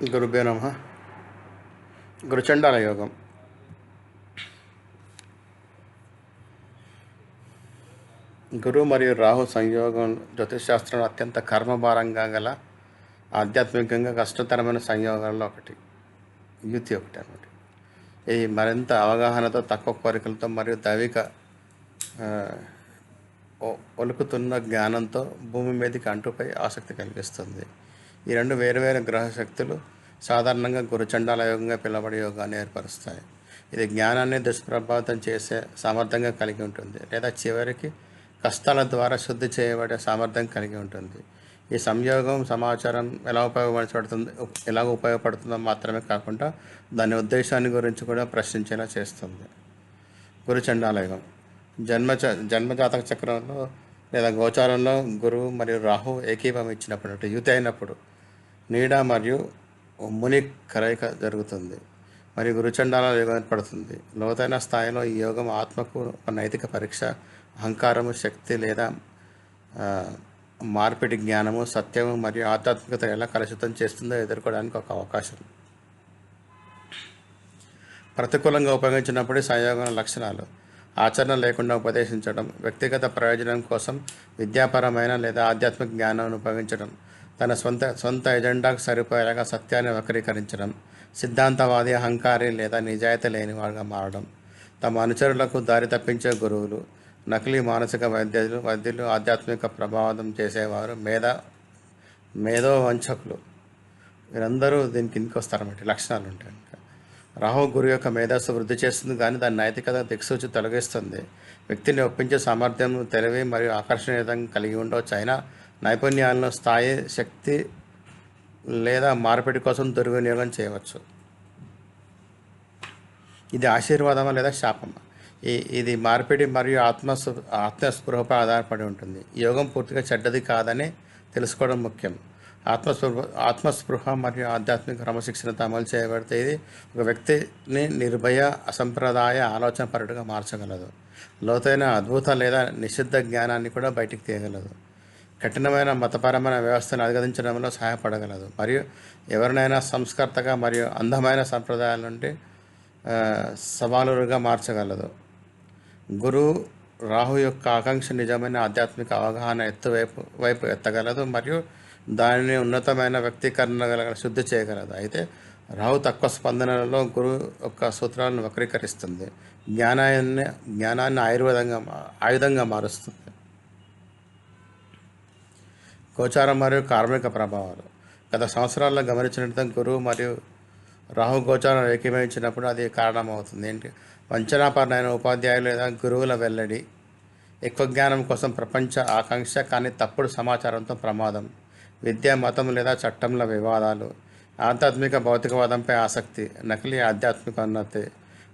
గురుభ్యో నమః. గురుచండాల యోగం. గురు మరియు రాహు సంయోగం జ్యోతిషశాస్త్రంలో అత్యంత కర్మభారంగా గల ఆధ్యాత్మికంగా కష్టతరమైన సంయోగాల్లో ఒకటి, యుతి ఒకటి అన్నమాట. ఇది మరింత అవగాహనతో, తక్కువ కోరికలతో మరియు దైవిక ఆ, ఒలుకుతున్న జ్ఞానంతో భూమి మీదకి అంటుపై ఆసక్తి కలిగిస్తుంది. ఈ రెండు వేరువేరు గ్రహ శక్తులు సాధారణంగా గురుచండాల యోగంగా పిలువబడే యోగాన్ని ఏర్పరుస్తాయి. ఇది జ్ఞానాన్ని దుష్ప్రభావితం చేసే సామర్థ్యంగా కలిగి ఉంటుంది, లేదా చివరికి కష్టాల ద్వారా శుద్ధి చేయబడే సామర్థ్యం కలిగి ఉంటుంది. ఈ సంయోగం సమాచారం ఎలా ఉపయోగపడుతుందో మాత్రమే కాకుండా దాని ఉద్దేశాన్ని గురించి కూడా ప్రశ్నించేలా చేస్తుంది. గురుచండాల యుగం జన్మజాతక చక్రంలో లేదా గోచారంలో గురువు మరియు రాహు ఏకీభవం ఇచ్చినప్పుడు, యుతి అయినప్పుడు నీడ మరియు ముని కలయిక జరుగుతుంది మరియు గురుచండాల యోగం ఏర్పడుతుంది. లోతైన స్థాయిలో ఈ యోగం ఆత్మకు ఒక నైతిక పరీక్ష, అహంకారము, శక్తి లేదా మార్పిడి, జ్ఞానము, సత్యము మరియు ఆధ్యాత్మికత ఎలా కలుషితం చేస్తుందో ఎదుర్కోవడానికి ఒక అవకాశం. ప్రతికూలంగా ఉపయోగించినప్పుడు సంయోగం లక్షణాలు: ఆచరణ లేకుండా ఉపదేశించడం, వ్యక్తిగత ప్రయోజనం కోసం విద్యాపరమైన లేదా ఆధ్యాత్మిక జ్ఞానాన్ని ఉపయోగించడం, తన సొంత ఎజెండాకు సరిపోయేలాగా సత్యాన్ని వక్రీకరించడం, సిద్ధాంతవాది, అహంకారి లేదా నిజాయితీ లేనివాడుగా మారడం, తమ అనుచరులకు దారి తప్పించే గురువులు, నకిలీ మానసిక వైద్యులు, ఆధ్యాత్మిక ప్రభావితం చేసేవారు, మేధో వంచకులు, వీరందరూ దీని కిందకి వస్తారన్నమాట. లక్షణాలు ఉంటాయి. రాహు గురు యొక్క మేధస్సు వృద్ధి చేస్తుంది, కానీ దాని నైతికత దిక్సూచి తొలగిస్తుంది. వ్యక్తిని ఒప్పించే సామర్థ్యం, తెలివి మరియు ఆకర్షణీయతంగా కలిగి ఉండవచ్చు, అయినా నైపుణ్యాలను స్థాయి, శక్తి లేదా మార్పిడి కోసం దుర్వినియోగం చేయవచ్చు. ఇది ఆశీర్వాదమా లేదా శాపమా? ఇది మార్పిడి మరియు ఆత్మస్పృహపై ఆధారపడి ఉంటుంది. యోగం పూర్తిగా చెడ్డది కాదని తెలుసుకోవడం ముఖ్యం. ఆత్మస్పృహ మరియు ఆధ్యాత్మిక క్రమశిక్షణతో అమలు చేయబడితే ఇది ఒక వ్యక్తిని నిర్భయ, అసంప్రదాయ ఆలోచనపరుడుగా మార్చగలదు. లోతైన అద్భుత లేదా నిషిద్ధ జ్ఞానాన్ని కూడా బయటికి తీయగలదు. కఠినమైన మతపరమైన వ్యవస్థను అధిగమించడంలో సహాయపడగలదు మరియు ఎవరినైనా సంస్కర్తగా మరియు అందమైన సంప్రదాయాల నుండి సవాలుగా మార్చగలదు. గురువు రాహు యొక్క ఆకాంక్ష నిజమైన ఆధ్యాత్మిక అవగాహన వైపు ఎత్తగలదు మరియు దానిని ఉన్నతమైన వ్యక్తీకరణ శుద్ధి చేయగలదు. అయితే రాహు తక్కువ స్పందనలలో గురువు యొక్క సూత్రాలను వక్రీకరిస్తుంది, జ్ఞానాన్ని ఆయుధంగా మారుస్తుంది. గోచారం మరియు కార్మిక ప్రభావాలు. గత సంవత్సరాల్లో గమనించినట్టు గురువు మరియు రాహు గోచారం ఏకీభవించినప్పుడు అది కారణమవుతుంది. వంచనాపరమైన ఉపాధ్యాయులు లేదా గురువుల వెల్లడి, ఎక్కువ జ్ఞానం కోసం ప్రపంచ ఆకాంక్ష కానీ తప్పుడు సమాచారంతో ప్రమాదం, విద్య, మతం లేదా చట్టంల వివాదాలు, ఆధ్యాత్మిక భౌతికవాదంపై ఆసక్తి, నకిలీ ఆధ్యాత్మిక ఉన్నతి.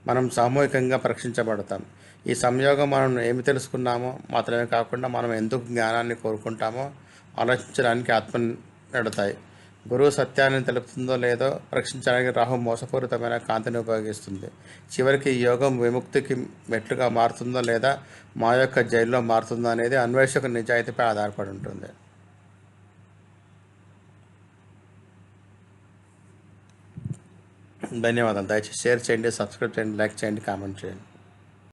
మనం సామూహికంగా పరీక్షించబడతాం. ఈ సంయోగం మనం ఏమి తెలుసుకున్నామో మాత్రమే కాకుండా మనం ఎందుకు జ్ఞానాన్ని కోరుకుంటామో ఆలోచించడానికి ఆత్మ నడుతాయి. గురువు సత్యాన్ని తెలుపుతుందో లేదో పరీక్షించడానికి రాహు మోసపూరితమైన కాంతిని ఉపయోగిస్తుంది. చివరికి ఈ యోగం విముక్తికి మెట్లుగా మారుతుందో లేదా మా యొక్క జైల్లో మారుతుందో అనేది అన్వేషక నిజాయితీపై ఆధారపడి ఉంటుంది. ధన్యవాదాలు. దయచేసి షేర్ చేయండి, సబ్స్క్రైబ్ చేయండి, లైక్ చేయండి, కామెంట్ చేయండి.